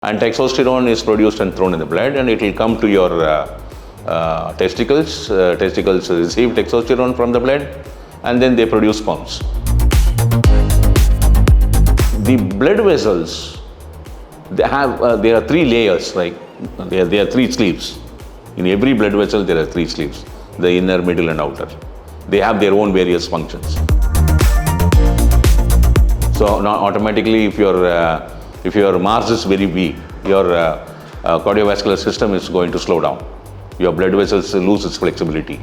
And testosterone is produced and thrown in the blood, and it will come to your testicles. Testicles receive testosterone from the blood, and then they produce sperms. The blood vessels, there are three layers, right? There are three sleeves. In every blood vessel, there are three sleeves: the inner, middle, and outer. They have their own various functions. So now automatically, if your Mars is very weak, your cardiovascular system is going to slow down. Your blood vessels lose its flexibility.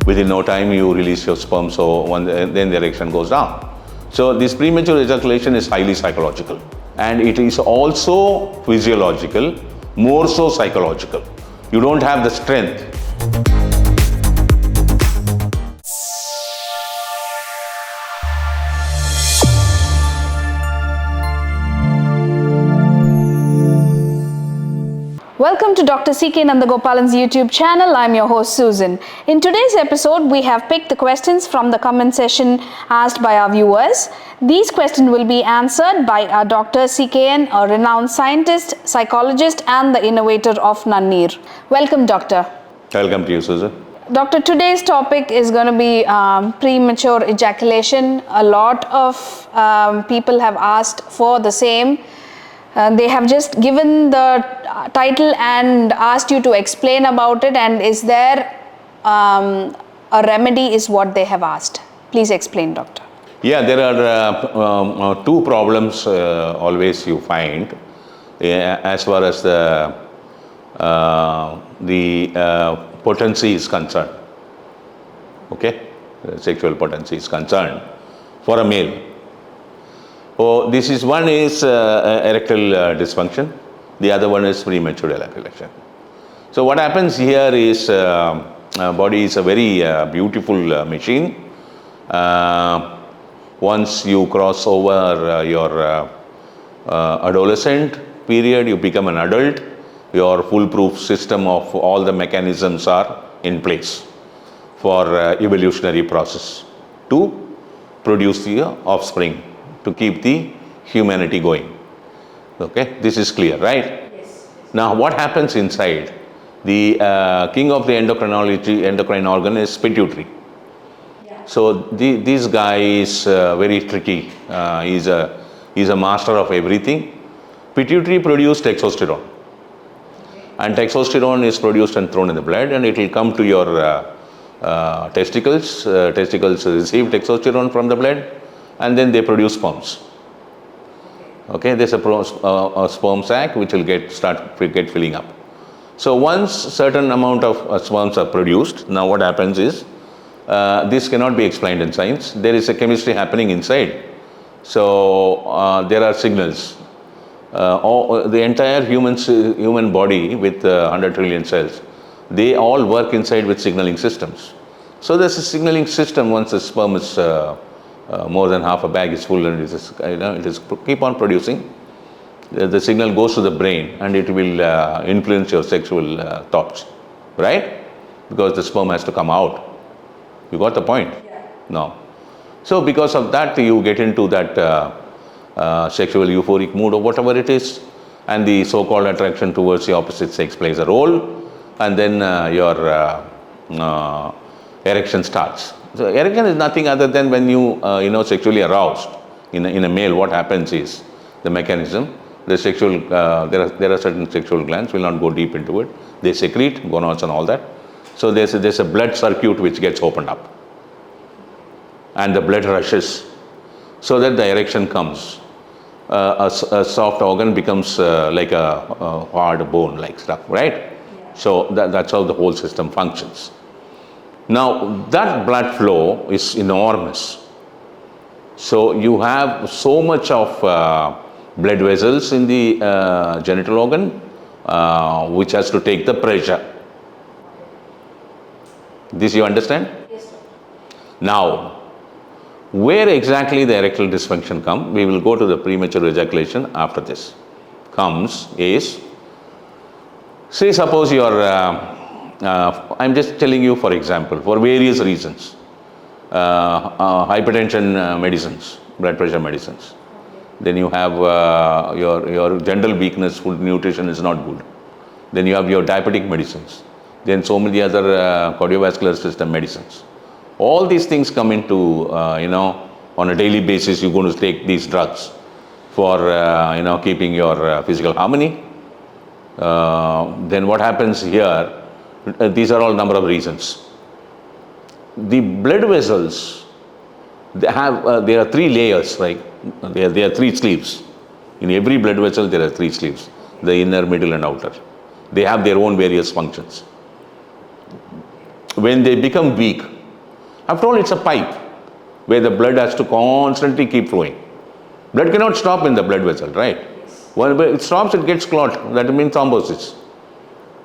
Within no time, you release your sperm, so then the erection goes down. So this premature ejaculation is highly psychological, and it is also physiological, more so psychological. You don't have the strength. Welcome to Dr. C.K.Nandagopalan's YouTube channel. I'm your host Susan. In today's episode, we have picked the questions from the comment session asked by our viewers. These questions will be answered by our Dr. CKN, a renowned scientist, psychologist, and the innovator of Nannir. Welcome, Doctor. Welcome to you, Susan. Doctor, today's topic is going to be premature ejaculation. A lot of people have asked for the same. They have just given the title and asked you to explain about it, and is there a remedy is what they have asked. Please explain, Doctor. Yeah, there are two problems always you find as far as the potency is concerned. Okay, sexual potency is concerned for a male. Oh, one is erectile dysfunction. The other one is premature ejaculation. So what happens here is body is a very beautiful machine. Once you cross over your adolescent period, you become an adult. Your foolproof system of all the mechanisms are in place for evolutionary process to produce the offspring, to keep the humanity going. Okay, this is clear, right? Yes. Now, what happens inside? The king of the endocrine organ is pituitary. Yeah. So this guy is very tricky. He's a master of everything. Pituitary produces testosterone, and testosterone is produced and thrown in the blood, and it will come to your testicles. Testicles receive testosterone from the blood, and then they produce sperms. Okay, there's a sperm sac which will get filling up. So once certain amount of sperms are produced, now what happens is this cannot be explained in science. There is a chemistry happening inside. So there are signals. The entire human body with 100 trillion cells, they all work inside with signaling systems. So there's a signaling system. Once the sperm is more than half a bag is full, and it is keep on producing. The signal goes to the brain, and it will influence your sexual thoughts, right? Because the sperm has to come out. You got the point? Yeah. No. So because of that, you get into that sexual euphoric mood or whatever it is, and the so-called attraction towards the opposite sex plays a role, and then your erection starts. So erection is nothing other than when you sexually aroused in a male. What happens is the mechanism. The sexual there are certain sexual glands. We'll not go deep into it. They secrete gonads and all that. So there's a blood circuit which gets opened up, and the blood rushes, so that the erection comes. A soft organ becomes like a hard bone like stuff, right? Yeah. So that's how the whole system functions. Now, that blood flow is enormous. So you have so much of blood vessels in the genital organ, which has to take the pressure. This you understand? Yes, sir. Now, where exactly the erectile dysfunction comes, we will go to the premature ejaculation after this. Comes is, say suppose you are I'm just telling you, for example, for various reasons, hypertension medicines, blood pressure medicines. Then you have your general weakness, food nutrition is not good. Then you have your diabetic medicines. Then so many other cardiovascular system medicines. All these things come into, on a daily basis, you're going to take these drugs for, keeping your physical harmony. Then what happens here, these are all number of reasons. The blood vessels, there are three layers, right? There are three sleeves. In every blood vessel, there are three sleeves, the inner, middle, and outer. They have their own various functions. When they become weak, after all, it's a pipe where the blood has to constantly keep flowing. Blood cannot stop in the blood vessel, right? When it stops, it gets clot. That means thrombosis.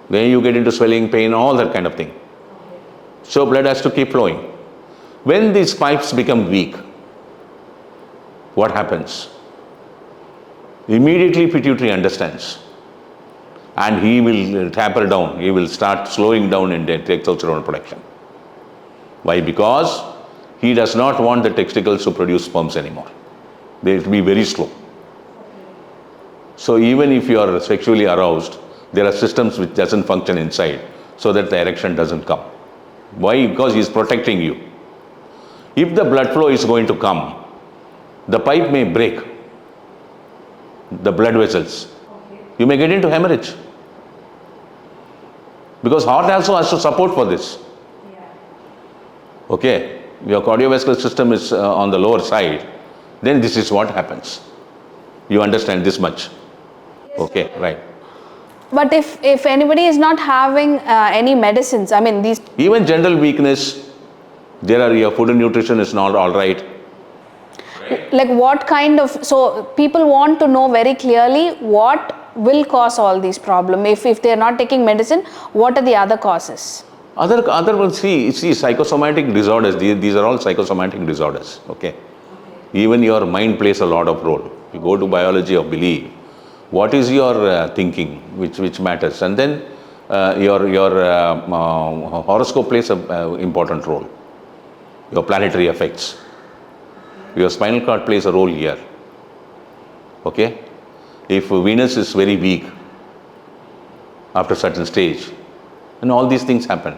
Then you get into swelling, pain, all that kind of thing. So blood has to keep flowing. When these pipes become weak, what happens? Immediately pituitary understands. And he will taper down. He will start slowing down in testosterone production. Why? Because he does not want the testicles to produce sperms anymore. They will be very slow. So even if you are sexually aroused, there are systems which doesn't function inside so that the erection doesn't come. Why? Because he is protecting you. If the blood flow is going to come, the pipe may break, the blood vessels. You may get into hemorrhage. Because heart also has to support for this. Okay, your cardiovascular system is on the lower side, then this is what happens. You understand this much? Okay, right. But if anybody is not having any medicines, I mean these... Even general weakness, your food and nutrition is not all right. Like what kind of... So people want to know very clearly what will cause all these problems. If they are not taking medicine, what are the other causes? Other ones, see psychosomatic disorders, these are all psychosomatic disorders, okay? Even your mind plays a lot of role. You go to biology of belief, what is your thinking, which matters, and then your horoscope plays an important role. Your planetary effects, your spinal cord plays a role here. Okay, if Venus is very weak after a certain stage, and all these things happen,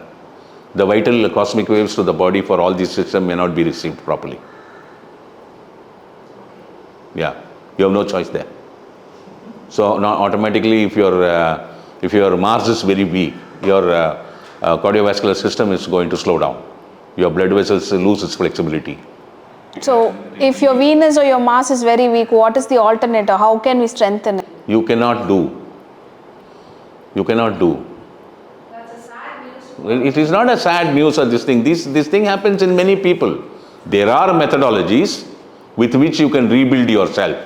the vital cosmic waves to the body for all these systems may not be received properly. Yeah, you have no choice there. So now automatically, if your Mars is very weak, your cardiovascular system is going to slow down. Your blood vessels lose its flexibility. So if your Venus or your Mars is very weak, what is the alternative? How can we strengthen it? You cannot do. That's a sad news. It is not a sad news or this thing. This thing happens in many people. There are methodologies with which you can rebuild yourself.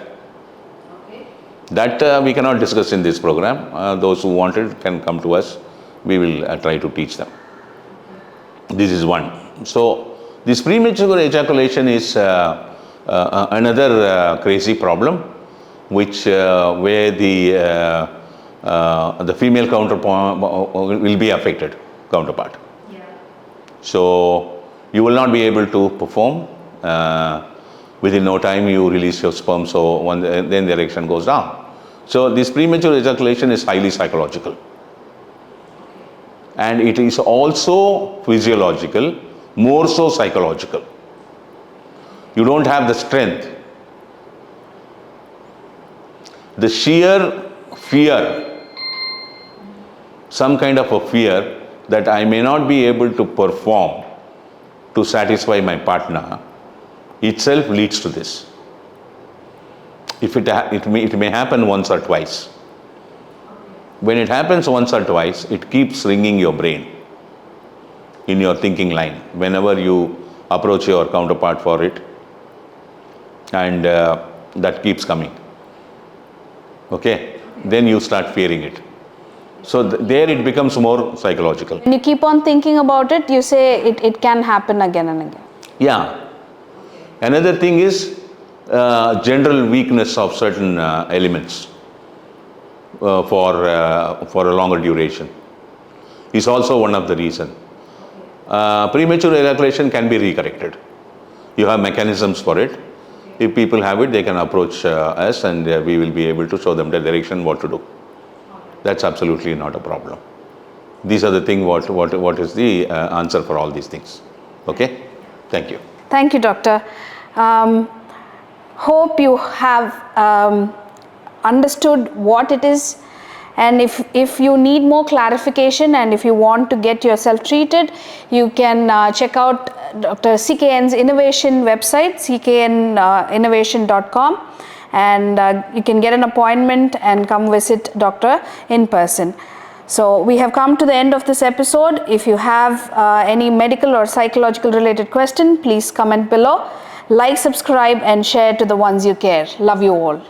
Okay. That we cannot discuss in this program. Those who want it can come to us. We will try to teach them. This is one. So this premature ejaculation is another crazy problem, which where the female counterpart will be affected, counterpart. Yeah. So you will not be able to perform. Within no time you release your sperm, so then the erection goes down. So this premature ejaculation is highly psychological. And it is also physiological, more so psychological. You don't have the strength. The sheer fear, some kind of a fear that I may not be able to perform to satisfy my partner, itself leads to this. If it may happen once or twice. When it happens once or twice, it keeps ringing your brain in your thinking line whenever you approach your counterpart for it, and that keeps coming. Okay, then you start fearing it. So there it becomes more psychological. When you keep on thinking about it, you say it can happen again and again. Yeah. Another thing is general weakness of certain elements for a longer duration is also one of the reason. Premature ejaculation can be recorrected. You have mechanisms for it. If people have it, they can approach us, and we will be able to show them the direction what to do. That's absolutely not a problem. These are the things what is the answer for all these things. Okay? Thank you. Thank you, doctor. Hope you have understood what it is, and if you need more clarification and if you want to get yourself treated, you can check out Dr. CKN's innovation website, ckninnovation.com, and you can get an appointment and come visit doctor in person. So we have come to the end of this episode. If you have any medical or psychological related question, please comment below. Like, subscribe and share to the ones you care. Love you all.